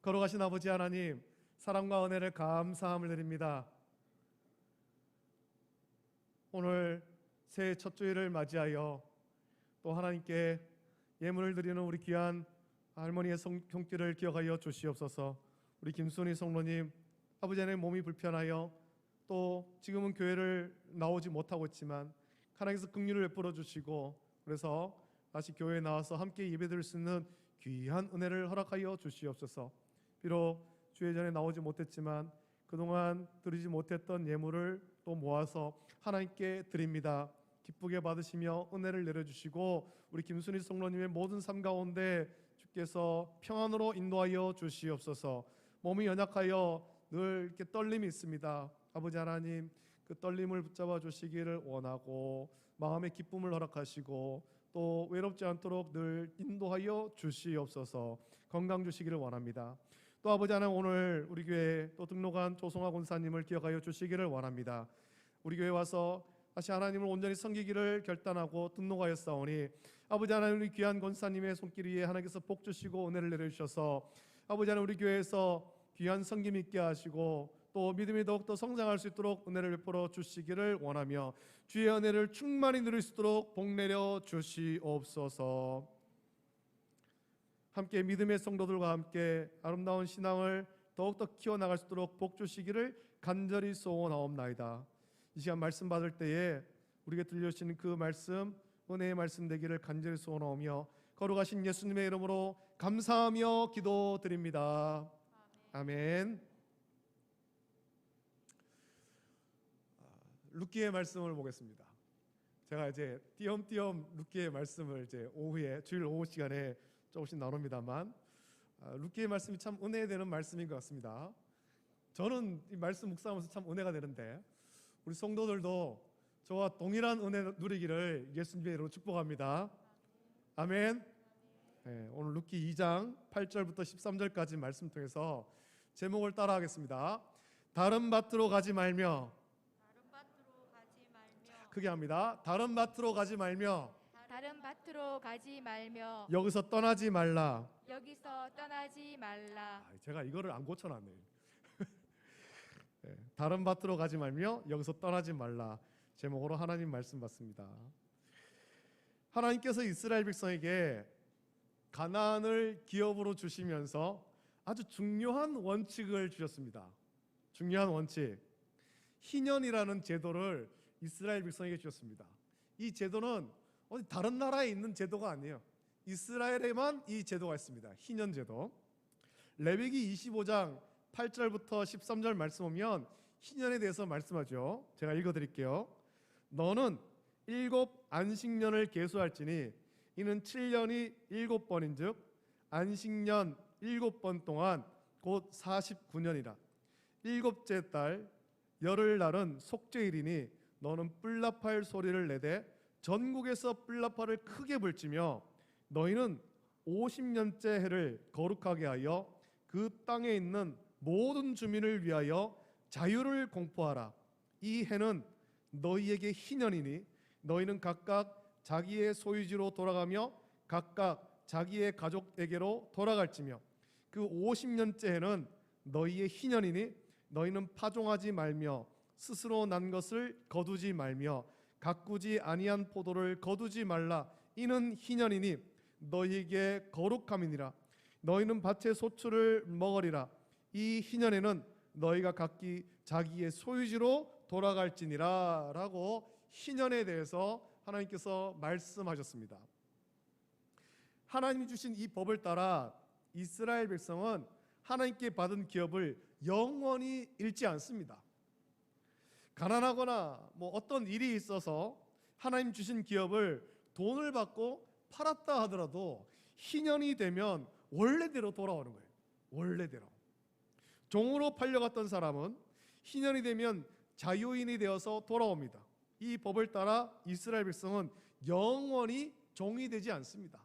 걸어가신 아버지 하나님, 사랑과 은혜를 감사함을 드립니다. 오늘 새해 첫 주일을 맞이하여 또 하나님께 예물을 드리는 우리 귀한 할머니의 손길을 기억하여 주시옵소서. 우리 김순희 성로님, 아버지 하나님 몸이 불편하여 또 지금은 교회를 나오지 못하고 있지만 하나님께서 긍휼을 베풀어 주시고 그래서 다시 교회에 나와서 함께 예배드릴 수 있는 귀한 은혜를 허락하여 주시옵소서. 비록 주일 전에 나오지 못했지만 그동안 드리지 못했던 예물을 또 모아서 하나님께 드립니다. 기쁘게 받으시며 은혜를 내려주시고 우리 김순희 성로님의 모든 삶 가운데 주께서 평안으로 인도하여 주시옵소서. 몸이 연약하여 늘 이렇게 떨림이 있습니다. 아버지 하나님, 그 떨림을 붙잡아 주시기를 원하고 마음의 기쁨을 허락하시고 또 외롭지 않도록 늘 인도하여 주시옵소서. 건강 주시기를 원합니다. 또 아버지 하나님, 오늘 우리 교회 또 등록한 조성화 권사님을 기억하여 주시기를 원합니다. 우리 교회 와서 다시 하나님을 온전히 섬기기를 결단하고 등록하였사오니 아버지 하나님, 우리 귀한 권사님의 손길 위에 하나님께서 복 주시고 은혜를 내려주셔서 아버지 하나님, 우리 교회에서 귀한 섬김 있게 하시고 또 믿음이 더욱더 성장할 수 있도록 은혜를 베풀어 주시기를 원하며 주의 은혜를 충만히 누릴 수 있도록 복 내려 주시옵소서. 함께 믿음의 성도들과 함께 아름다운 신앙을 더욱더 키워나갈 수 있도록 복 주시기를 간절히 소원하옵나이다. 이 시간 말씀 받을 때에 우리에게 들려주시는 그 말씀, 은혜의 말씀 되기를 간절히 소원하오며 거룩하신 예수님의 이름으로 감사하며 기도드립니다. 아멘. 룻기의 말씀을 보겠습니다. 제가 이제 띄엄띄엄 룻기의 말씀을 이제 오후에 주일 오후 시간에 조금씩 나눕니다만 룻기의 말씀이 참 은혜되는 말씀인 것 같습니다. 저는 이 말씀 묵상하면서 참 은혜가 되는데 우리 성도들도 저와 동일한 은혜 누리기를 예수님의 이름으로 축복합니다. 아멘. 네, 오늘 룻기 2장 8절부터 13절까지 말씀 통해서 제목을 따라하겠습니다. 다른 밭으로 가지 말며, 크게 합니다. 다른 밭으로 가지 말며, 다른 밭으로 가지 말며, 여기서 떠나지 말라. 여기서 떠나지 말라. 제가 이거를 안 고쳐놨네요. 네, 다른 밭으로 가지 말며 여기서 떠나지 말라. 제목으로 하나님 말씀 받습니다. 하나님께서 이스라엘 백성에게 가나안을 기업으로 주시면서 아주 중요한 원칙을 주셨습니다. 중요한 원칙, 희년이라는 제도를 이스라엘 백성에게 주셨습니다. 이 제도는 어디 다른 나라에 있는 제도가 아니에요. 이스라엘에만 이 제도가 있습니다. 희년 제도. 레위기 25장 8절부터 13절 말씀 보면 희년에 대해서 말씀하죠. 제가 읽어드릴게요. 너는 7 안식년을 계수할지니 이는 7년이 7번인즉 안식년 7번 동안 곧 49년이라. 7째 달 열흘날은 속죄일이니 너는 뿔나팔 소리를 내되 전국에서 뿔나팔을 크게 불지며 너희는 50년째 해를 거룩하게 하여 그 땅에 있는 모든 주민을 위하여 자유를 공포하라. 이 해는 너희에게 희년이니 너희는 각각 자기의 소유지로 돌아가며 각각 자기의 가족에게로 돌아갈지며 그 50년째 해는 너희의 희년이니 너희는 파종하지 말며 스스로 난 것을 거두지 말며 가꾸지 아니한 포도를 거두지 말라. 이는 희년이니 너희에게 거룩함이니라. 너희는 밭의 소출을 먹으리라. 이 희년에는 너희가 각기 자기의 소유지로 돌아갈지니라. 라고 희년에 대해서 하나님께서 말씀하셨습니다. 하나님이 주신 이 법을 따라 이스라엘 백성은 하나님께 받은 기업을 영원히 잃지 않습니다. 가난하거나 어떤 일이 있어서 하나님 주신 기업을 돈을 받고 팔았다 하더라도 희년이 되면 원래대로 돌아오는 거예요. 원래대로. 종으로 팔려갔던 사람은 희년이 되면 자유인이 되어서 돌아옵니다. 이 법을 따라 이스라엘 백성은 영원히 종이 되지 않습니다.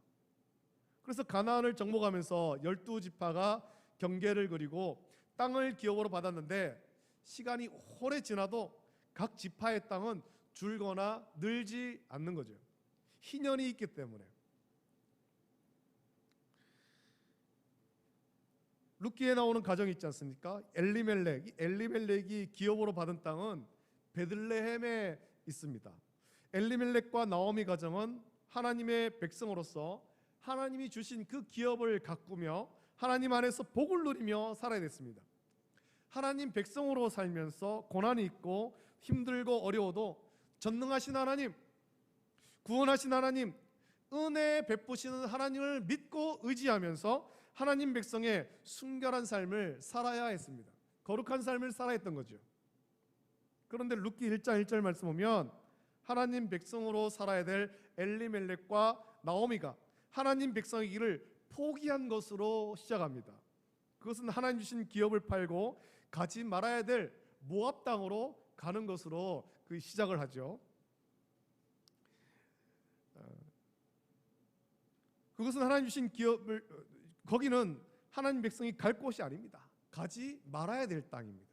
그래서 가나안을 정복하면서 12지파가 경계를 그리고 땅을 기업으로 받았는데 시간이 오래 지나도 각 지파의 땅은 줄거나 늘지 않는 거죠. 희년이 있기 때문에. 룻기에 나오는 가정이 있지 않습니까? 엘리멜렉. 이 엘리멜렉이 기업으로 받은 땅은 베들레헴에 있습니다. 엘리멜렉과 나오미 가정은 하나님의 백성으로서 하나님이 주신 그 기업을 가꾸며 하나님 안에서 복을 누리며 살아야 됐습니다. 하나님 백성으로 살면서 고난이 있고 힘들고 어려워도 전능하신 하나님, 구원하신 하나님, 은혜 베푸시는 하나님을 믿고 의지하면서 하나님 백성의 순결한 삶을 살아야 했습니다. 거룩한 삶을 살아야 했던 거죠. 그런데 룻기 1장 1절 말씀 보면 하나님 백성으로 살아야 될 엘리멜렉과 나오미가 하나님 백성의 길을 포기한 것으로 시작합니다. 그것은 하나님 주신 기업을 팔고 가지 말아야 될 모압 땅으로 가는 것으로 그 시작을 하죠. 그것은 하나님 주신 기업을 거기는 하나님 백성이 갈 곳이 아닙니다. 가지 말아야 될 땅입니다.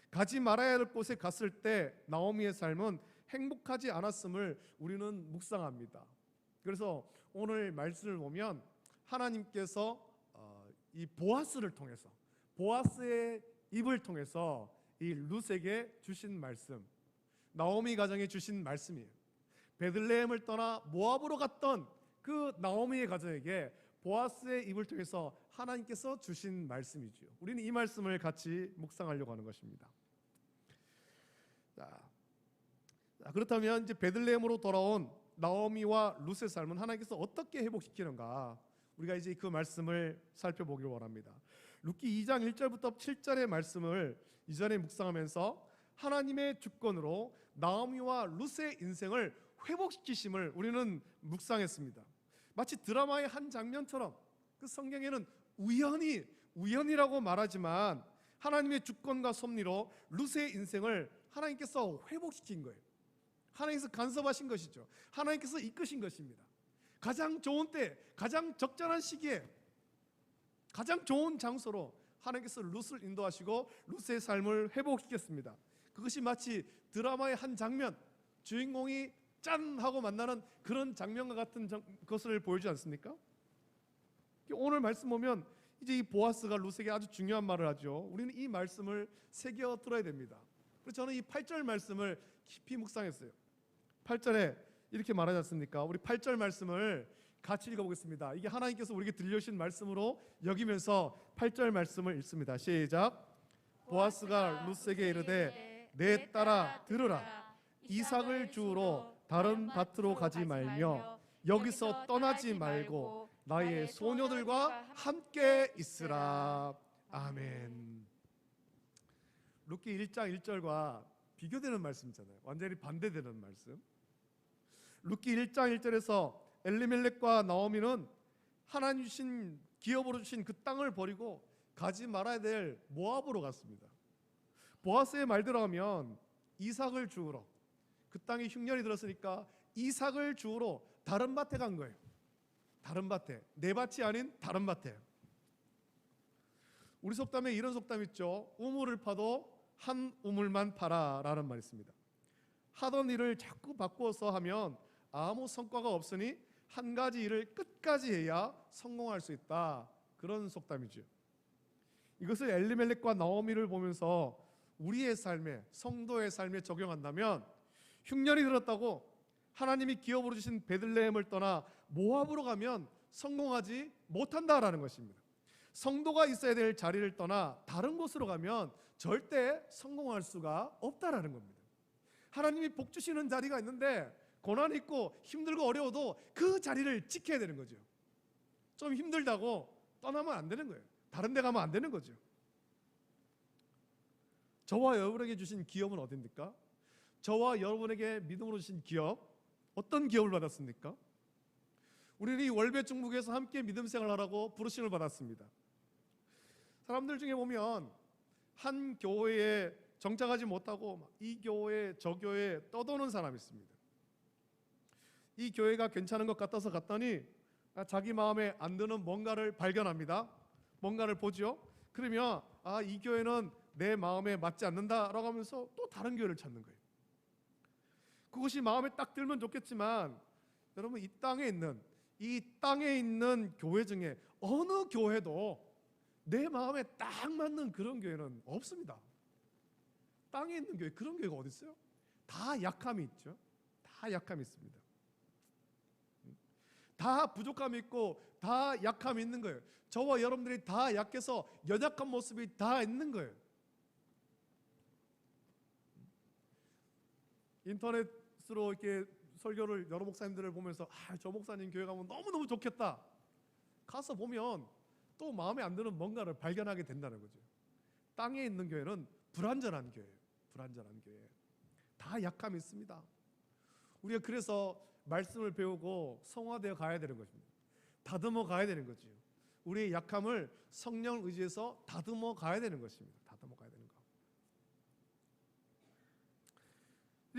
가지 말아야 될 곳에 갔을 때 나오미의 삶은 행복하지 않았음을 우리는 묵상합니다. 그래서 오늘 말씀을 보면 하나님께서 이 보아스를 통해서 보아스의 입을 통해서 이 룻에게 주신 말씀, 나오미 가정에 주신 말씀이에요. 베들레헴을 떠나 모압으로 갔던 그 나오미의 가정에게 보아스의 입을 통해서 하나님께서 주신 말씀이죠. 우리는 이 말씀을 같이 묵상하려고 하는 것입니다. 자, 그렇다면 이제 베들레헴으로 돌아온 나오미와 룻의 삶은 하나님께서 어떻게 회복시키는가? 우리가 이제 그 말씀을 살펴보기를 원합니다. 룻기 2장 1절부터 7절의 말씀을 이전에 묵상하면서 하나님의 주권으로 나오미와 룻의 인생을 회복시키심을 우리는 묵상했습니다. 마치 드라마의 한 장면처럼 그 성경에는 우연이라고 말하지만 하나님의 주권과 섭리로 룻의 인생을 하나님께서 회복시킨 거예요. 하나님께서 간섭하신 것이죠. 하나님께서 이끄신 것입니다. 가장 좋은 때, 가장 적절한 시기에, 가장 좋은 장소로 하나님께서 룻을 인도하시고 룻의 삶을 회복시켰습니다. 그것이 마치 드라마의 한 장면, 주인공이 짠 하고 만나는 그런 장면과 같은 것을 보여주지 않습니까? 오늘 말씀 보면 이제 이 보아스가 룻에게 아주 중요한 말을 하죠. 우리는 이 말씀을 새겨 들어야 됩니다. 그래서 저는 이 8절 말씀을 깊이 묵상했어요. 8절에 이렇게 말하지 않습니까? 우리 8절 말씀을 같이 읽어보겠습니다. 이게 하나님께서 우리에게 들려주신 말씀으로 여기면서 8절 말씀을 읽습니다. 시작. 보아스가 룻에게 이르되 내 딸아 들으라. 이삭을 주우러 다른 밭으로 가지 말며 여기서 떠나지 말고 나의 소녀들과 함께 있으라. 아멘. 룻기 1장 1절과 비교되는 말씀이잖아요. 완전히 반대되는 말씀. 룻기 1장 1절에서 엘리멜렉과 나오미는 하나님 주신 기업으로 주신 그 땅을 버리고 가지 말아야 될 모압으로 갔습니다. 보아스의 말대로 하면 이삭을 주우러, 그 땅에 흉년이 들었으니까 이삭을 주우러 다른 밭에 간 거예요. 다른 밭에, 내 밭이 아닌 다른 밭에. 우리 속담에 이런 속담 있죠. 우물을 파도 한 우물만 파라라는 말이 있습니다. 하던 일을 자꾸 바꾸어서 하면 아무 성과가 없으니 한 가지 일을 끝까지 해야 성공할 수 있다. 그런 속담이죠. 이것을 엘리멜렉과 나오미를 보면서 우리의 삶에, 성도의 삶에 적용한다면 흉년이 들었다고 하나님이 기업으로 주신 베들레헴을 떠나 모압으로 가면 성공하지 못한다라는 것입니다. 성도가 있어야 될 자리를 떠나 다른 곳으로 가면 절대 성공할 수가 없다라는 겁니다. 하나님이 복 주시는 자리가 있는데 고난이 있고 힘들고 어려워도 그 자리를 지켜야 되는 거죠. 좀 힘들다고 떠나면 안 되는 거예요. 다른 데 가면 안 되는 거죠. 저와 여러분에게 주신 기업은 어디입니까? 저와 여러분에게 믿음으로 주신 기업, 어떤 기업을 받았습니까? 우리는 이 월배중국에서 함께 믿음 생활하라고 부르심을 받았습니다. 사람들 중에 보면 한 교회에 정착하지 못하고 이 교회 저 교회에 떠도는 사람이 있습니다. 이 교회가 괜찮은 것 같아서 갔더니 자기 마음에 안 드는 뭔가를 발견합니다. 뭔가를 보죠. 그러면 이 교회는 내 마음에 맞지 않는다라고 하면서 또 다른 교회를 찾는 거예요. 그것이 마음에 딱 들면 좋겠지만 여러분, 이 땅에 있는 교회 중에 어느 교회도 내 마음에 딱 맞는 그런 교회는 없습니다. 땅에 있는 교회, 그런 교회가 어디 있어요? 다 약함이 있죠. 다 약함이 있습니다. 다 부족함이 있고 다 약함이 있는 거예요. 저와 여러분들이 다 약해서 연약한 모습이 다 있는 거예요. 인터넷으로 이렇게 설교를 여러 목사님들을 보면서 저 목사님 교회 가면 너무너무 좋겠다. 가서 보면 또 마음에 안 드는 뭔가를 발견하게 된다는 거죠. 땅에 있는 교회는 불완전한 교회예요. 불완전한 교회. 다 약함이 있습니다. 우리가 그래서 말씀을 배우고 성화되어 가야 되는 것입니다. 다듬어 가야 되는 거죠. 우리의 약함을 성령을 의지해서 다듬어 가야 되는 것입니다. 다듬어 가야 되는 거.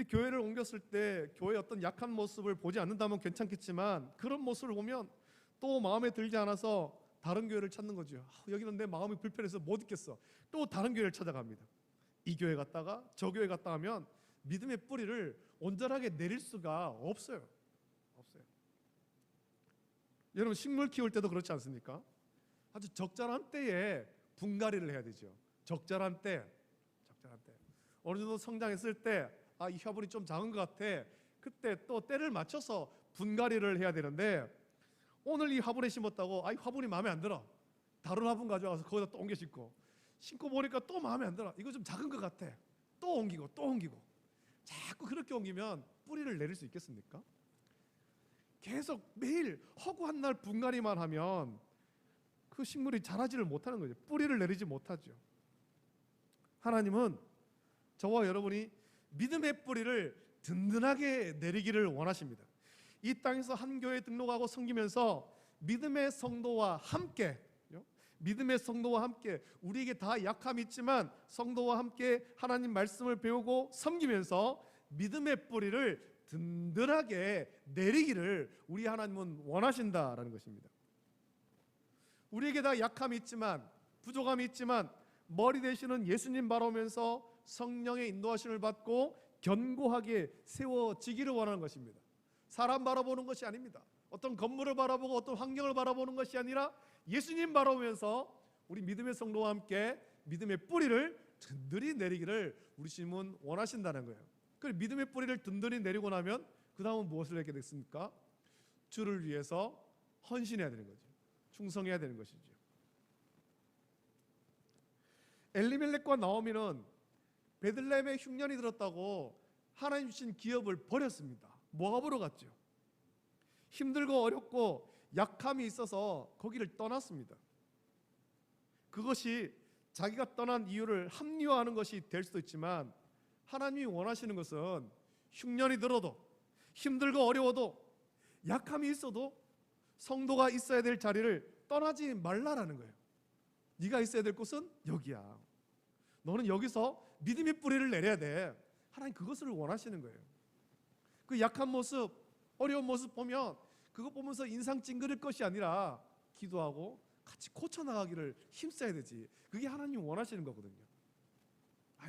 교회를 옮겼을 때 교회의 어떤 약한 모습을 보지 않는다면 괜찮겠지만 그런 모습을 보면 또 마음에 들지 않아서 다른 교회를 찾는 거죠. 여기는 내 마음이 불편해서 못 있겠어. 또 다른 교회를 찾아갑니다. 이 교회 갔다가 저 교회 갔다 하면 믿음의 뿌리를 온전하게 내릴 수가 없어요. 여러분 식물 키울 때도 그렇지 않습니까? 아주 적절한 때에 분갈이를 해야 되죠. 적절한 때. 어느 정도 성장했을 때 이 화분이 좀 작은 것 같아. 그때 또 때를 맞춰서 분갈이를 해야 되는데 오늘 이 화분에 심었다고 이 화분이 마음에 안 들어. 다른 화분 가져와서 거기다 또 옮겨 심고 보니까 또 마음에 안 들어. 이거 좀 작은 것 같아. 또 옮기고 자꾸 그렇게 옮기면 뿌리를 내릴 수 있겠습니까? 계속 매일 허구한 날 분갈이만 하면 그 식물이 자라지를 못하는 거죠. 뿌리를 내리지 못하죠. 하나님은 저와 여러분이 믿음의 뿌리를 든든하게 내리기를 원하십니다. 이 땅에서 한 교회에 등록하고 섬기면서 믿음의 성도와 함께 우리에게 다 약함이 있지만 성도와 함께 하나님 말씀을 배우고 섬기면서 믿음의 뿌리를 든든하게 내리기를 우리 하나님은 원하신다라는 것입니다. 우리에게 다 약함이 있지만 부족함이 있지만 머리 되시는 예수님 바라보면서 성령의 인도하심을 받고 견고하게 세워지기를 원하는 것입니다. 사람 바라보는 것이 아닙니다. 어떤 건물을 바라보고 어떤 환경을 바라보는 것이 아니라 예수님 바라보면서 우리 믿음의 성도와 함께 믿음의 뿌리를 든든히 내리기를 우리 주님은 원하신다는 거예요. 그 믿음의 뿌리를 든든히 내리고 나면 그 다음은 무엇을 하게 됐습니까? 주를 위해서 헌신해야 되는 거죠. 충성해야 되는 것이죠. 엘리멜렉과 나오미는 베들레헴에 흉년이 들었다고 하나님 주신 기업을 버렸습니다. 모압으로 갔죠. 힘들고 어렵고 약함이 있어서 거기를 떠났습니다. 그것이 자기가 떠난 이유를 합리화하는 것이 될 수도 있지만 하나님이 원하시는 것은 흉년이 들어도 힘들고 어려워도 약함이 있어도 성도가 있어야 될 자리를 떠나지 말라라는 거예요. 네가 있어야 될 곳은 여기야. 너는 여기서 믿음의 뿌리를 내려야 돼. 하나님 그것을 원하시는 거예요. 그 약한 모습, 어려운 모습 보면 그것 보면서 인상 찡그릴 것이 아니라 기도하고 같이 고쳐나가기를 힘써야 되지. 그게 하나님 원하시는 거거든요.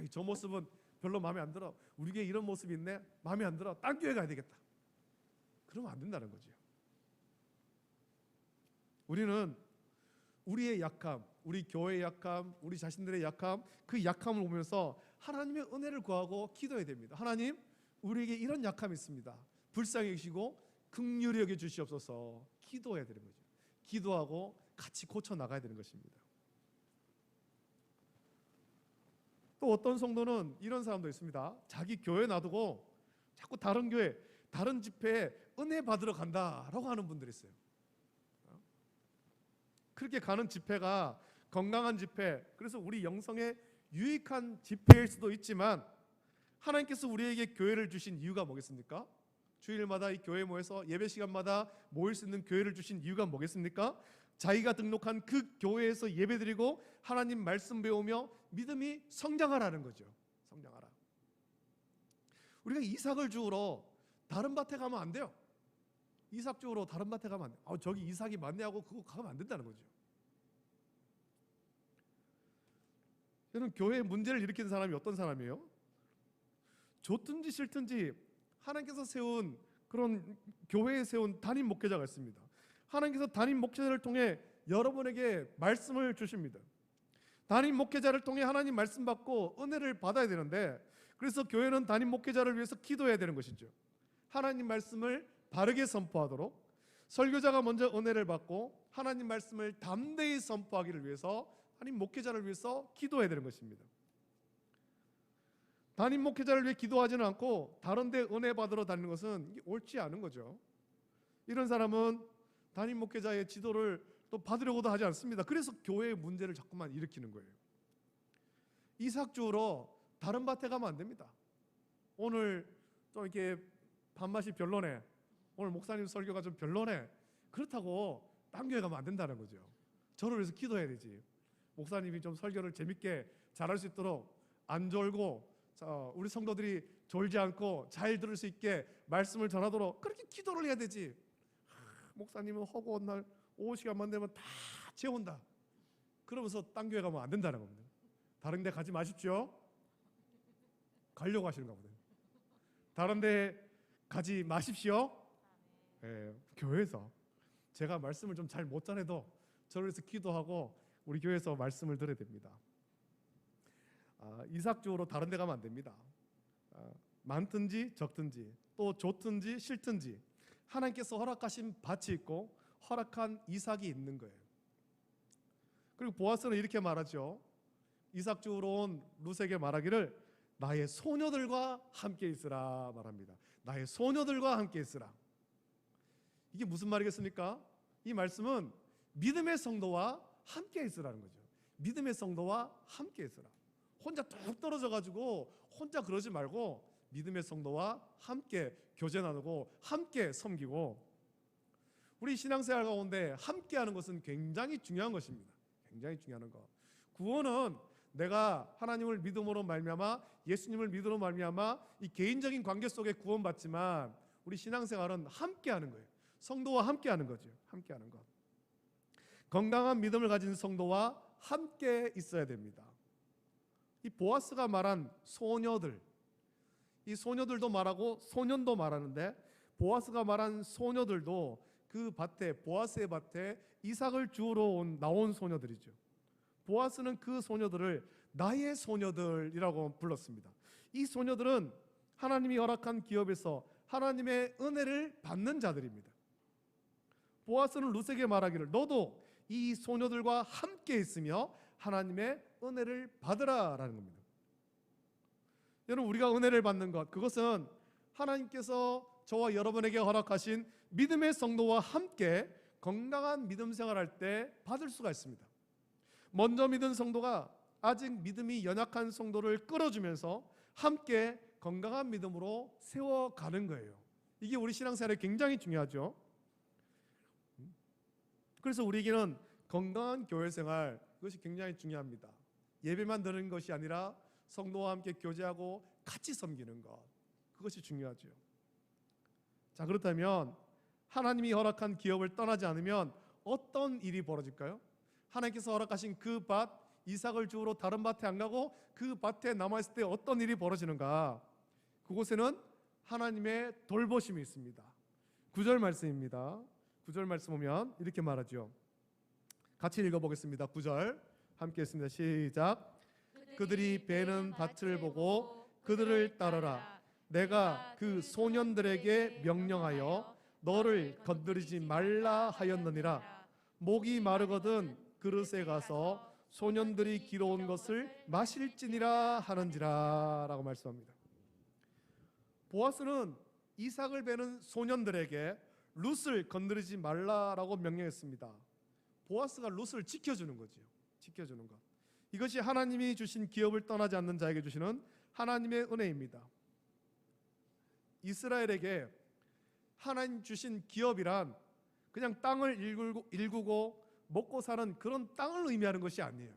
저 모습은 별로 마음에 안 들어. 우리 교회 이런 모습이 있네. 마음에 안 들어. 딴 교회 가야 되겠다. 그러면 안 된다는 거죠. 우리는 우리의 약함, 우리 교회의 약함, 우리 자신들의 약함, 그 약함을 보면서 하나님의 은혜를 구하고 기도해야 됩니다. 하나님, 우리에게 이런 약함이 있습니다. 불쌍히 여기시고 긍휼히 여겨 주시옵소서. 기도해야 되는 거죠. 기도하고 같이 고쳐 나가야 되는 것입니다. 또 어떤 성도는 이런 사람도 있습니다. 자기 교회 놔두고 자꾸 다른 교회, 다른 집회에 은혜 받으러 간다라고 하는 분들이 있어요. 그렇게 가는 집회가 건강한 집회, 그래서 우리 영성에 유익한 집회일 수도 있지만 하나님께서 우리에게 교회를 주신 이유가 뭐겠습니까? 주일마다 이 교회에 모여서 예배 시간마다 모일 수 있는 교회를 주신 이유가 뭐겠습니까? 자기가 등록한 그 교회에서 예배드리고 하나님 말씀 배우며 믿음이 성장하라는 거죠. 성장하라. 우리가 이삭을 주우러 다른 밭에 가면 안 돼요. 이삭 주우러 다른 밭에 가면 안 돼요. 저기 이삭이 많네 하고 그거 가면 안 된다는 거죠. 여러분, 교회에 문제를 일으키는 사람이 어떤 사람이에요? 좋든지 싫든지 하나님께서 세운 그런 교회에 세운 담임 목회자가 있습니다. 하나님께서 담임 목회자를 통해 여러분에게 말씀을 주십니다. 담임 목회자를 통해 하나님 말씀 받고 은혜를 받아야 되는데, 그래서 교회는 담임 목회자를 위해서 기도해야 되는 것이죠. 하나님 말씀을 바르게 선포하도록 설교자가 먼저 은혜를 받고 하나님 말씀을 담대히 선포하기를 위해서 담임 목회자를 위해서 기도해야 되는 것입니다. 담임 목회자를 위해 기도하지는 않고 다른 데 은혜 받으러 다니는 것은 이게 옳지 않은 거죠. 이런 사람은 담임 목회자의 지도를 또 받으려고도 하지 않습니다. 그래서 교회의 문제를 자꾸만 일으키는 거예요. 이삭 주우러 다른 밭에 가면 안 됩니다. 오늘 좀 이렇게 밥맛이 별로네, 오늘 목사님 설교가 좀 별로네, 그렇다고 딴 교회 가면 안 된다는 거죠. 저를 위해서 기도해야 되지. 목사님이 좀 설교를 재밌게 잘할 수 있도록 안 졸고 우리 성도들이 졸지 않고 잘 들을 수 있게 말씀을 전하도록 그렇게 기도를 해야 되지. 목사님은 허구한 날 오후 시간만 되면 다 재운다, 그러면서 딴 교회 가면 안 된다는 겁니다. 다른 데 가지 마십시오. 가려고 하시는가 보네. 다른 데 가지 마십시오. 교회에서 제가 말씀을 좀 잘 못 전해도 저를 위해서 기도하고 우리 교회에서 말씀을 들어야 됩니다. 이삭 주우러 다른 데 가면 안 됩니다. 많든지 적든지 또 좋든지 싫든지 하나님께서 허락하신 밭이 있고 허락한 이삭이 있는 거예요. 그리고 보아스는 이렇게 말하죠. 이삭 주우러 온 룻에게 말하기를 나의 소녀들과 함께 있으라 말합니다. 나의 소녀들과 함께 있으라. 이게 무슨 말이겠습니까? 이 말씀은 믿음의 성도와 함께 있으라는 거죠. 믿음의 성도와 함께 있으라. 혼자 뚝 떨어져 가지고 혼자 그러지 말고 믿음의 성도와 함께 교제 나누고 함께 섬기고, 우리 신앙생활 가운데 함께하는 것은 굉장히 중요한 것입니다. 굉장히 중요한 것. 구원은 내가 하나님을 믿음으로 말미암아 예수님을 믿음으로 말미암아 이 개인적인 관계 속에 구원받지만, 우리 신앙생활은 함께하는 거예요. 성도와 함께하는 거죠. 함께하는 것. 건강한 믿음을 가진 성도와 함께 있어야 됩니다. 이 보아스가 말한 소녀들, 이 소녀들도 말하고 소년도 말하는데, 보아스가 말한 소녀들도 그 밭에, 보아스의 밭에 이삭을 주우러 나온 소녀들이죠. 보아스는 그 소녀들을 나의 소녀들이라고 불렀습니다. 이 소녀들은 하나님이 허락한 기업에서 하나님의 은혜를 받는 자들입니다. 보아스는 룻에게 말하기를 너도 이 소녀들과 함께 있으며 하나님의 은혜를 받으라라는 겁니다. 여러분, 우리가 은혜를 받는 것, 그것은 하나님께서 저와 여러분에게 허락하신 믿음의 성도와 함께 건강한 믿음 생활할 때 받을 수가 있습니다. 먼저 믿은 성도가 아직 믿음이 연약한 성도를 끌어주면서 함께 건강한 믿음으로 세워가는 거예요. 이게 우리 신앙생활에 굉장히 중요하죠. 그래서 우리에게는 건강한 교회 생활, 그것이 굉장히 중요합니다. 예배만 드리는 것이 아니라 성도와 함께 교제하고 같이 섬기는 것, 그것이 중요하죠. 자, 그렇다면 하나님이 허락한 기업을 떠나지 않으면 어떤 일이 벌어질까요? 하나님께서 허락하신 그 밭, 이삭을 주우러 다른 밭에 안 가고 그 밭에 남아있을 때 어떤 일이 벌어지는가? 그곳에는 하나님의 돌보심이 있습니다. 9절 말씀입니다. 9절 말씀 보면 이렇게 말하죠. 같이 읽어보겠습니다. 9절 함께 했습니다. 시작. 그들이 베는 밭을 보고 그들을 따르라. 내가 그 소년들에게 명령하여 너를 건드리지 말라 하였느니라. 목이 마르거든 그릇에 가서 소년들이 기러온 것을 마실지니라 하는지라 라고 말씀합니다. 보아스는 이삭을 베는 소년들에게 룻을 건드리지 말라라고 명령했습니다. 보아스가 룻을 지켜주는 거죠. 지켜주는 것. 이것이 하나님이 주신 기업을 떠나지 않는 자에게 주시는 하나님의 은혜입니다. 이스라엘에게 하나님 주신 기업이란 그냥 땅을 일구고 먹고 사는 그런 땅을 의미하는 것이 아니에요.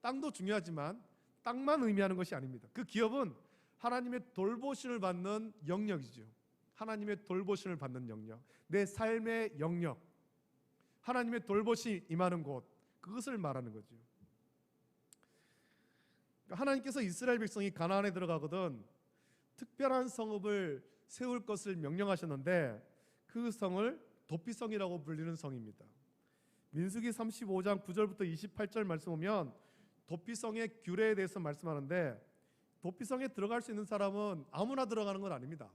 땅도 중요하지만 땅만 의미하는 것이 아닙니다. 그 기업은 하나님의 돌보심을 받는 영역이죠. 하나님의 돌보심을 받는 영역, 내 삶의 영역, 하나님의 돌보심이 임하는 곳, 그것을 말하는 거죠. 하나님께서 이스라엘 백성이 가나안에 들어가거든 특별한 성읍을 세울 것을 명령하셨는데 그 성을 도피성이라고 불리는 성입니다. 민수기 35장 9절부터 28절 말씀 보면 도피성의 규례에 대해서 말씀하는데, 도피성에 들어갈 수 있는 사람은 아무나 들어가는 건 아닙니다.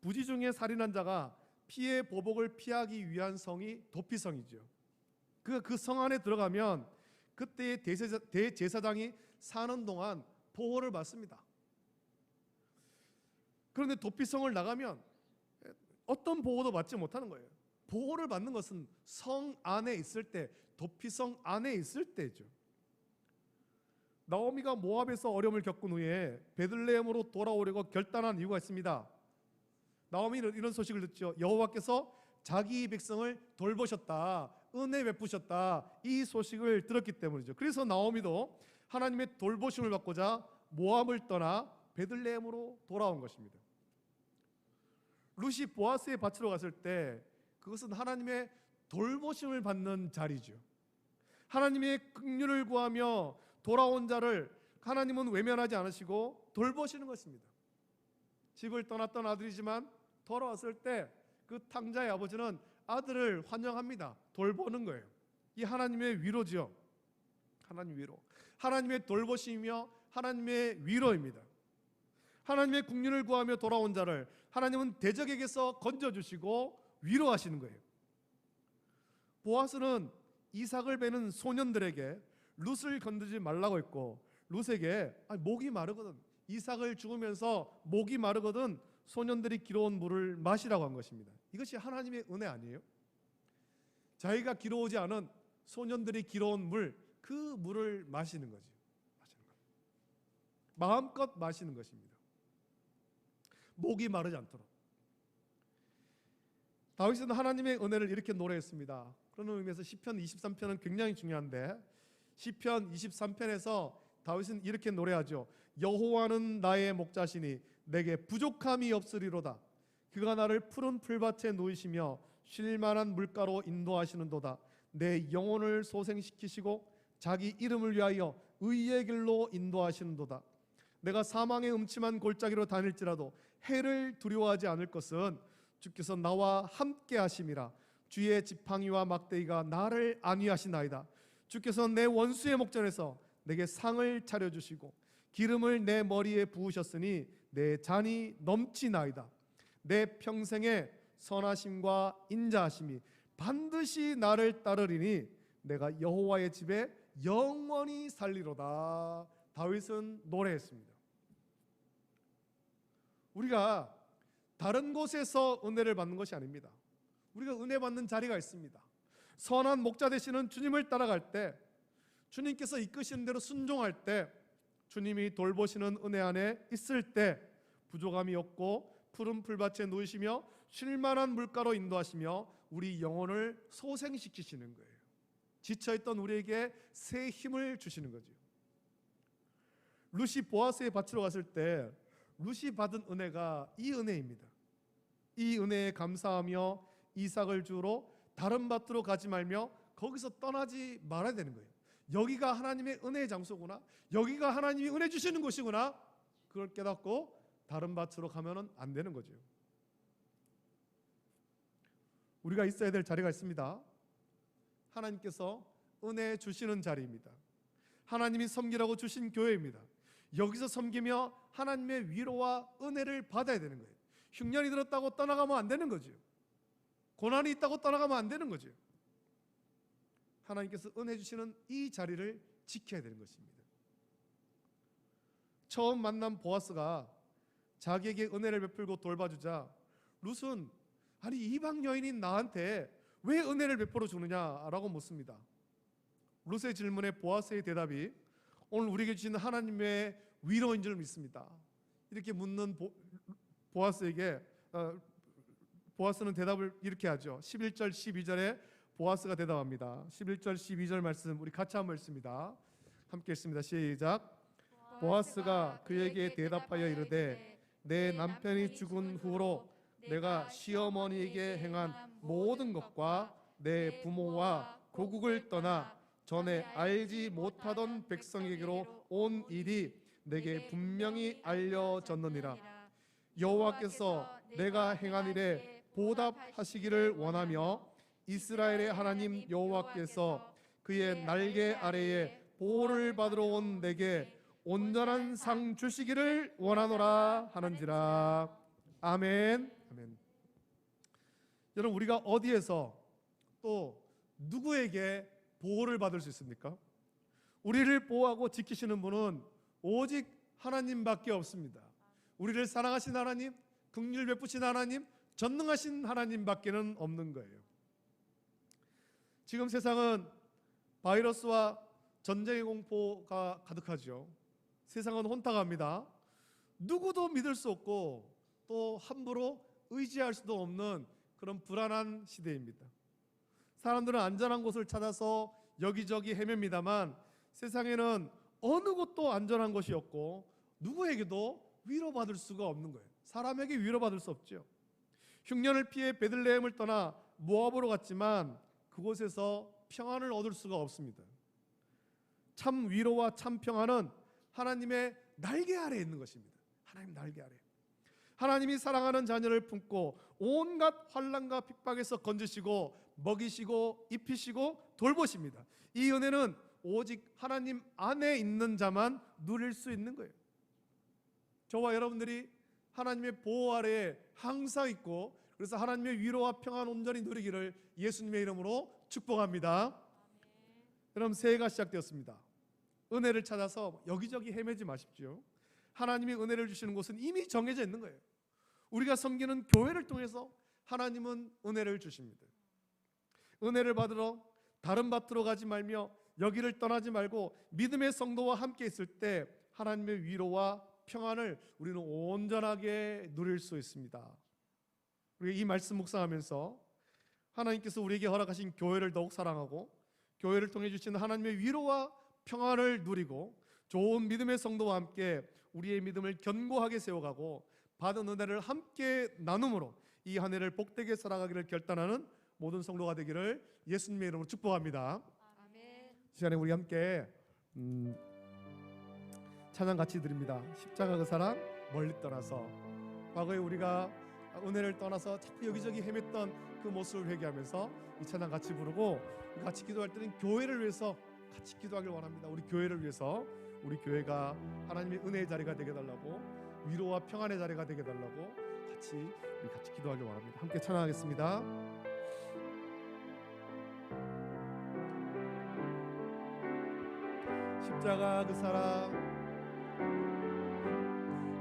부지 중에 살인한 자가 피해 보복을 피하기 위한 성이 도피성이죠. 그 성 안에 들어가면 그때의 대제사장이 사는 동안 보호를 받습니다. 그런데 도피성을 나가면 어떤 보호도 받지 못하는 거예요. 보호를 받는 것은 성 안에 있을 때, 도피성 안에 있을 때죠. 나오미가 모압에서 어려움을 겪은 후에 베들레헴으로 돌아오려고 결단한 이유가 있습니다. 나오미는 이런 소식을 듣죠. 여호와께서 자기 백성을 돌보셨다, 은혜 베푸셨다, 이 소식을 들었기 때문이죠. 그래서 나오미도 하나님의 돌보심을 받고자 모압을 떠나 베들레헴으로 돌아온 것입니다. 룻이 보아스의 밭으로 갔을 때 그것은 하나님의 돌보심을 받는 자리죠. 하나님의 긍휼을 구하며 돌아온 자를 하나님은 외면하지 않으시고 돌보시는 것입니다. 집을 떠났던 아들이지만 돌아왔을 때 그 탕자의 아버지는 아들을 환영합니다. 돌보는 거예요. 이 하나님의 위로죠. 하나님 위로, 하나님의 돌보심이며 하나님의 위로입니다. 하나님의 긍휼을 구하며 돌아온 자를 하나님은 대적에게서 건져주시고 위로하시는 거예요. 보아스는 이삭을 베는 소년들에게 룻을 건드지 말라고 했고, 룻에게 목이 마르거든, 이삭을 죽으면서 목이 마르거든 소년들이 길어온 물을 마시라고 한 것입니다. 이것이 하나님의 은혜 아니에요? 자기가 길어오지 않은 소년들이 길어온 물, 그 물을 마시는 거죠. 마음껏 마시는 것입니다. 목이 마르지 않도록. 다윗은 하나님의 은혜를 이렇게 노래했습니다. 그런 의미에서 시편 23편은 굉장히 중요한데, 시편 23편에서 다윗은 이렇게 노래하죠. 여호와는 나의 목자시니 내게 부족함이 없으리로다. 그가 나를 푸른 풀밭에 놓이시며 쉴 만한 물가로 인도하시는도다. 내 영혼을 소생시키시고 자기 이름을 위하여 의의 길로 인도하시는도다. 내가 사망의 음침한 골짜기로 다닐지라도 해를 두려워하지 않을 것은 주께서 나와 함께 하심이라. 주의 지팡이와 막대기가 나를 안위하시나이다. 주께서 내 원수의 목전에서 내게 상을 차려주시고 기름을 내 머리에 부으셨으니 내 잔이 넘치나이다. 내 평생의 선하심과 인자하심이 반드시 나를 따르리니 내가 여호와의 집에 영원히 살리로다. 다윗은 노래했습니다. 우리가 다른 곳에서 은혜를 받는 것이 아닙니다. 우리가 은혜 받는 자리가 있습니다. 선한 목자 되시는 주님을 따라갈 때, 주님께서 이끄시는 대로 순종할 때, 주님이 돌보시는 은혜 안에 있을 때 부족함이 없고 푸른 풀밭에 놓이시며 쉴만한 물가로 인도하시며 우리 영혼을 소생시키시는 거예요. 지쳐있던 우리에게 새 힘을 주시는 거죠. 룻이 보아스의 밭으로 갔을 때 룻이 받은 은혜가 이 은혜입니다. 이 은혜에 감사하며 이삭을 주로 다른 밭으로 가지 말며 거기서 떠나지 말아야 되는 거예요. 여기가 하나님의 은혜의 장소구나, 여기가 하나님이 은혜 주시는 곳이구나, 그걸 깨닫고 다른 밭으로 가면은 안 되는 거죠. 우리가 있어야 될 자리가 있습니다. 하나님께서 은혜 주시는 자리입니다. 하나님이 섬기라고 주신 교회입니다. 여기서 섬기며 하나님의 위로와 은혜를 받아야 되는 거예요. 흉년이 들었다고 떠나가면 안 되는 거죠. 고난이 있다고 떠나가면 안 되는 거죠. 하나님께서 은혜 주시는 이 자리를 지켜야 되는 것입니다. 처음 만난 보아스가 자기에게 은혜를 베풀고 돌봐주자 룻은 아니 이방 여인인 나한테 왜 은혜를 베풀어 주느냐라고 묻습니다. 룻의 질문에 보아스의 대답이 오늘 우리에게 주시는 하나님의 위로인 줄 믿습니다. 이렇게 묻는 보아스에게 보아스는 대답을 이렇게 하죠. 11절 12절에 보아스가 대답합니다. 11절 12절 말씀 우리 같이 한번 읽습니다. 함께 읽습니다. 시작. 보아스가 그에게 대답하여 이르되 내 남편이 죽은 후로 내가 시어머니에게 행한 모든 것과 내 부모와 고국을 떠나 전에 알지 못하던 백성에게로 온 일이 내게 분명히 알려졌느니라. 여호와께서 내가 행한 일에 보답하시기를 원하며 이스라엘의 하나님 여호와께서 그의 날개 아래에 보호를 받으러 온 내게 온전한 상 주시기를 원하노라 하는지라. 아멘. 아멘. 여러분, 우리가 어디에서 또 누구에게 보호를 받을 수 있습니까? 우리를 보호하고 지키시는 분은 오직 하나님밖에 없습니다. 우리를 사랑하신 하나님, 긍휼 베푸신 하나님, 전능하신 하나님밖에는 없는 거예요. 지금 세상은 바이러스와 전쟁의 공포가 가득하죠. 세상은 혼탁합니다. 누구도 믿을 수 없고 또 함부로 의지할 수도 없는 그런 불안한 시대입니다. 사람들은 안전한 곳을 찾아서 여기저기 헤맵니다만 세상에는 어느 곳도 안전한 곳이 없고 누구에게도 위로받을 수가 없는 거예요. 사람에게 위로받을 수 없죠. 흉년을 피해 베들레헴을 떠나 모압으로 갔지만 그곳에서 평안을 얻을 수가 없습니다. 참 위로와 참 평안은 하나님의 날개 아래에 있는 것입니다. 하나님 날개 아래. 하나님이 사랑하는 자녀를 품고 온갖 환난과 핍박에서 건지시고 먹이시고 입히시고 돌보십니다. 이 은혜는 오직 하나님 안에 있는 자만 누릴 수 있는 거예요. 저와 여러분들이 하나님의 보호 아래에 항상 있고, 그래서 하나님의 위로와 평안 온전히 누리기를 예수님의 이름으로 축복합니다. 여러분, 새해가 시작되었습니다. 은혜를 찾아서 여기저기 헤매지 마십시오. 하나님이 은혜를 주시는 곳은 이미 정해져 있는 거예요. 우리가 섬기는 교회를 통해서 하나님은 은혜를 주십니다. 은혜를 받으러 다른 밭으로 가지 말며 여기를 떠나지 말고 믿음의 성도와 함께 있을 때 하나님의 위로와 평안을 우리는 온전하게 누릴 수 있습니다. 우리 이 말씀 묵상하면서 하나님께서 우리에게 허락하신 교회를 더욱 사랑하고 교회를 통해 주시는 하나님의 위로와 평안을 누리고 좋은 믿음의 성도와 함께 우리의 믿음을 견고하게 세워가고 받은 은혜를 함께 나눔으로 이 한 해를 복되게 살아가기를 결단하는 모든 성도가 되기를 예수님의 이름으로 축복합니다. 아멘. 시간에 우리 함께 찬양 같이 드립니다. 십자가 그 사랑 멀리 떠나서. 과거에 우리가 은혜를 떠나서 자꾸 여기저기 헤맸던 그 모습을 회개하면서 이 찬양 같이 부르고 같이 기도할 때는 교회를 위해서 같이 기도하길 원합니다. 우리 교회를 위해서 우리 교회가 하나님의 은혜의 자리가 되게 달라고, 위로와 평안의 자리가 되게 달라고 우리 같이 기도하길 원합니다. 함께 찬양하겠습니다. 십자가 그 사랑,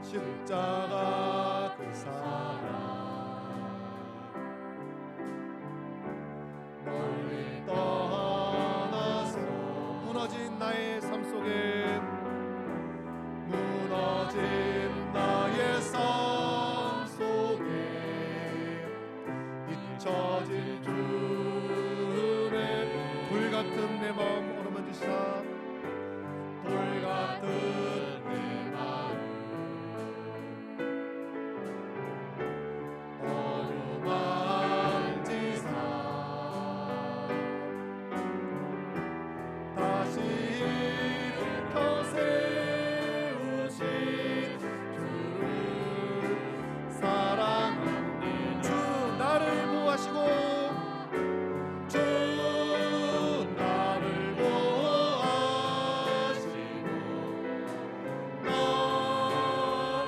십자가 그 사랑, 멀리 떠나서 무너진 나의 삶 속에, 무너진 나의 삶 속에 잊혀진 주의 불같은 내 마음 어루만지시라. 불같은 내 마음 어루만지사 다시 일으켜 세우신 주를 사랑하니. 주 나를 보호하시고, 주 나를 보호하시고 나를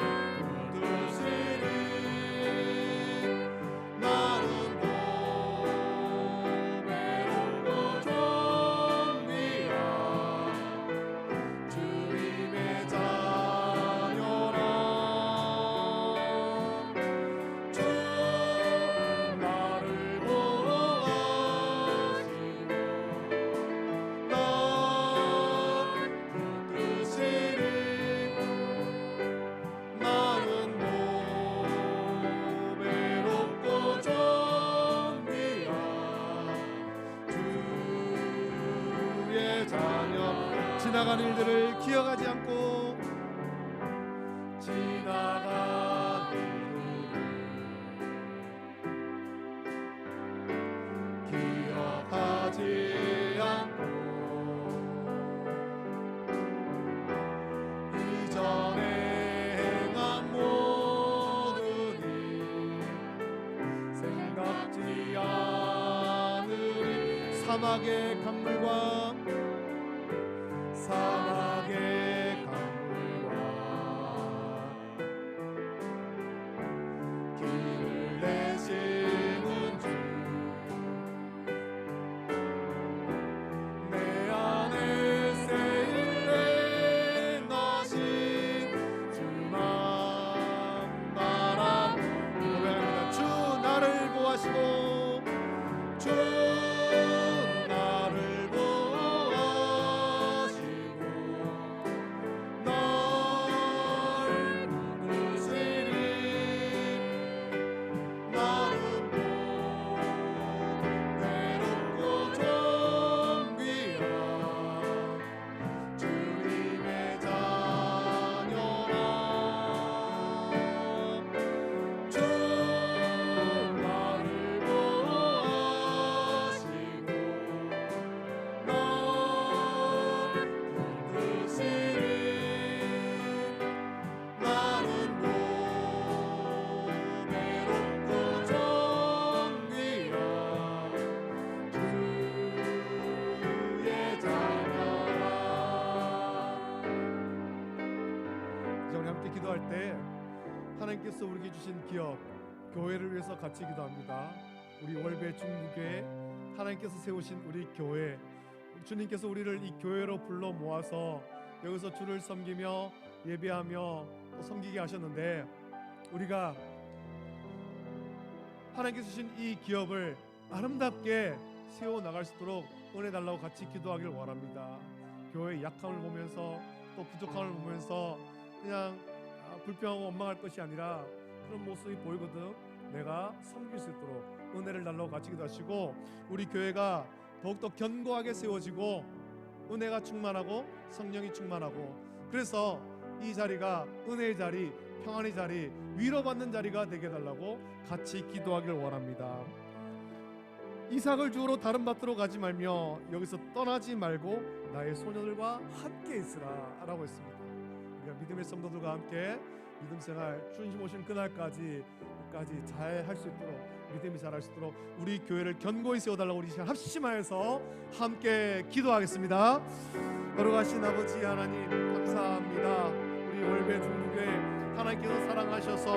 붙드시니. 나는 고배우고 존귀한 주님의 자녀라. 주 나를 보호하시고 나를 붙드시니. 나는 고배롭고 존귀한 주의 자녀. 지나간 일들을 기억하지 않고, 지나간 일들을 기억하지 않고, 이전에 행한 모든 일 생각지 않으며 사막의 강물과 사막의 강물과 길을 내시는 주 내 안에 새 일에 나신 주만 바라보고 고백합니다. 주 나를 보하시고 주 나를 보하시고 날 부르시니 나는 외롭고 존귀한 주님의 자녀라. 주 나를 보하시고 날 부르시니 나는 외롭고 존귀한 주의 자녀라. 이제 우리 함께 기도할 때 하나님께서 우리에게 주신 기업 교회를 위해서 같이 기도합니다. 우리 월배 중부교회 하나님께서 세우신 우리 교회, 주님께서 우리를 이 교회로 불러 모아서 여기서 주를 섬기며 예배하며 또 섬기게 하셨는데, 우리가 하나님께서 주신 이 기업을 아름답게 세워 나갈 수 있도록 은혜 달라고 같이 기도하길 원합니다. 교회의 약함을 보면서 또 부족함을 보면서 그냥 불평하고 원망할 것이 아니라 그런 모습이 보이거든. 내가 섬길 수 있도록 은혜를 달라고 같이 기도하시고, 우리 교회가 더욱더 견고하게 세워지고 은혜가 충만하고 성령이 충만하고, 그래서 이 자리가 은혜의 자리, 평안의 자리, 위로받는 자리가 되게 달라고 같이 기도하길 원합니다. 이삭을 주우러 다른 밭으로 가지 말며 여기서 떠나지 말고 나의 소녀들과 함께 있으라 라고 했습니다. 우리가 믿음의 성도들과 함께 믿음 생활 주님 오신 그날까지 잘 할 수 있도록, 믿음이 잘 할 수 있도록 우리 교회를 견고히 세워달라고 우리 시간 합심하여서 함께 기도하겠습니다. 거룩하신 아버지 하나님, 감사합니다. 우리 월배 중부교회 하나님께서 사랑하셔서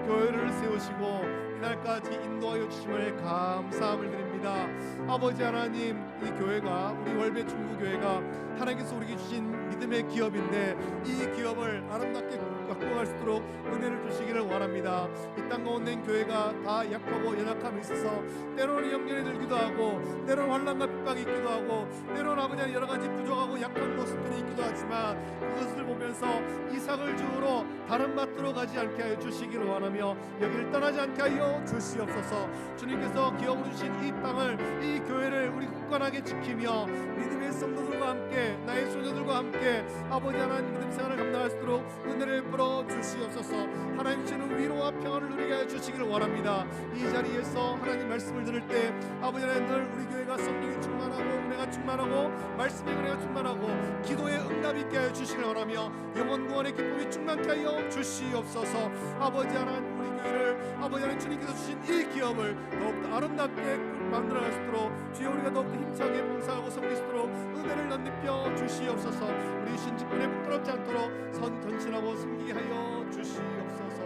교회를 세우시고 이날까지 인도하여 주심을 감사함을 드립니다. 아버지 하나님, 이 교회가, 우리 월배 중부교회가 하나님께서 우리에게 주신 믿음의 기업인데, 이 기업을 아름답게 갖고 갈 수 있도록 은혜를 주시기를 원합니다. 이 땅 가운데 있는 교회가 다 약하고 연약함이 있어서 때로는 염려에 들기도 하고, 때로는 환난과 핍박이 있기도 하고, 때로는 아버지 여러 가지 부족하고 약한 모습들이 있기도 하지만, 그것을 보면서 이삭을 주우러 다른 밭으로 가지 않게 하여 주시기를 원하며 여기를 떠나지 않게 하여 주시옵소서. 주님께서 기업으로 주신 이 땅을, 이 교회를 우리 굳건하게 지키며 믿음의 성도들과 함께, 나의 소녀들과 함께 아버지 하나님 믿음 생활을 감당할 수 있도록 은혜를 풀어 주시옵소서. 하나님 주시는 위로와 평안을 누리게 하여 주시기를 원합니다. 이 자리에서 하나님 말씀을 들을 때 아버지 하나님, 늘 우리 교회가 성령이 충만하고 은혜가 충만하고 말씀의 은혜가 충만하고 기도의 응답이 있게 하여 주시기를 원하며 영원 구원의 기쁨이 충만케 하여 주시옵소서. 아버지 하나님, 우리 교회를 아버지 하나님 주님께서 주신 이 기업을 더욱더 아름답게 만들어갈 수 있도록 주여 우리가 더욱더 힘차게 봉사하고 섬길 수 있도록 은혜를 넘립혀 주시옵소서. 우리 신직분에 부끄럽지 않도록 전신하고 섬기게 하여 주시옵소서.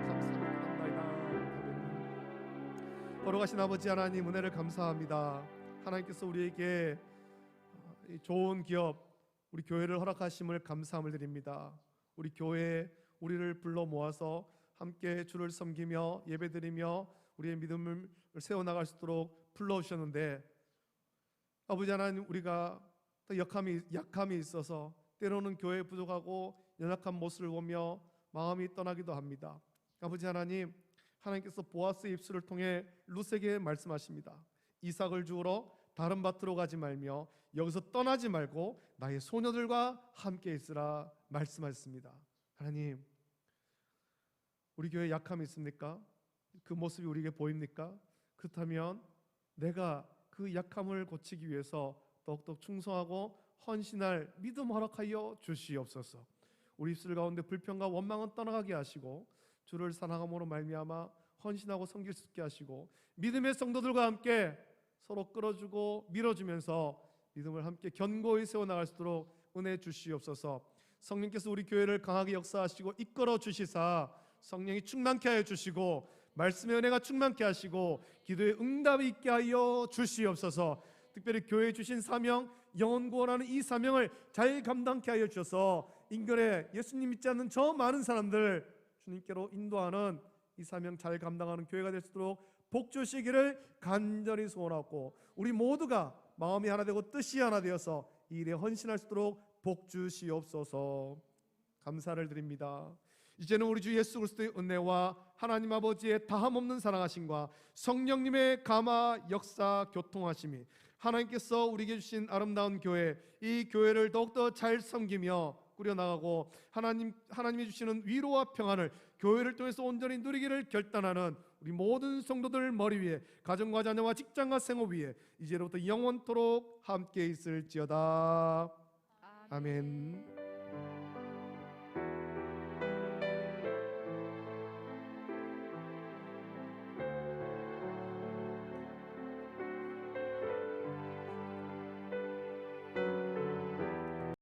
감사합니다. 거룩하신 아버지 하나님, 은혜를 감사합니다. 하나님께서 우리에게 이 좋은 기업, 우리 교회를 허락하심을 감사함을 드립니다. 우리 교회에 우리를 불러 모아서 함께 주를 섬기며 예배드리며 우리의 믿음을 세워나갈 수 있도록 불러주셨는데, 아버지 하나님, 우리가 또 약함이 있어서 때로는 교회에 부족하고 연약한 모습을 보며 마음이 떠나기도 합니다. 아버지 하나님, 하나님께서 보아스의 입술을 통해 룻에게 말씀하십니다. 이삭을 주우러 다른 밭으로 가지 말며 여기서 떠나지 말고 나의 소녀들과 함께 있으라 말씀하셨습니다. 하나님, 우리 교회에 약함이 있습니까? 그 모습이 우리에게 보입니까? 그렇다면 내가 그 약함을 고치기 위해서 더욱더 충성하고 헌신할 믿음 허락하여 주시옵소서. 우리 입술 가운데 불평과 원망은 떠나가게 하시고 주를 사랑함으로 말미암아 헌신하고 섬길 수 있게 하시고 믿음의 성도들과 함께 서로 끌어주고 밀어주면서 믿음을 함께 견고히 세워나갈 수 있도록 은혜 주시옵소서. 성령께서 우리 교회를 강하게 역사하시고 이끌어 주시사 성령이 충만케 하여 주시고 말씀의 은혜가 충만케 하시고 기도의 응답이 있게 하여 주시옵소서. 특별히 교회에 주신 사명, 영혼 구원하는 이 사명을 잘 감당케 하여 주셔서 인근에 예수님 믿지 않는 저 많은 사람들 주님께로 인도하는 이 사명 잘 감당하는 교회가 될 수 있도록 복 주시기를 간절히 소원하고, 우리 모두가 마음이 하나 되고 뜻이 하나 되어서 이 일에 헌신할 수 있도록 복 주시옵소서. 감사를 드립니다. 이제는 우리 주 예수 그리스도의 은혜와 하나님 아버지의 다함없는 사랑하심과 성령님의 감화 역사 교통하심이, 하나님께서 우리에게 주신 아름다운 교회, 이 교회를 더욱더 잘 섬기며 꾸려나가고 하나님이 주시는 위로와 평안을 교회를 통해서 온전히 누리기를 결단하는 우리 모든 성도들 머리 위에, 가정과 자녀와 직장과 생업 위에 이제로부터 영원토록 함께 있을지어다. 아멘.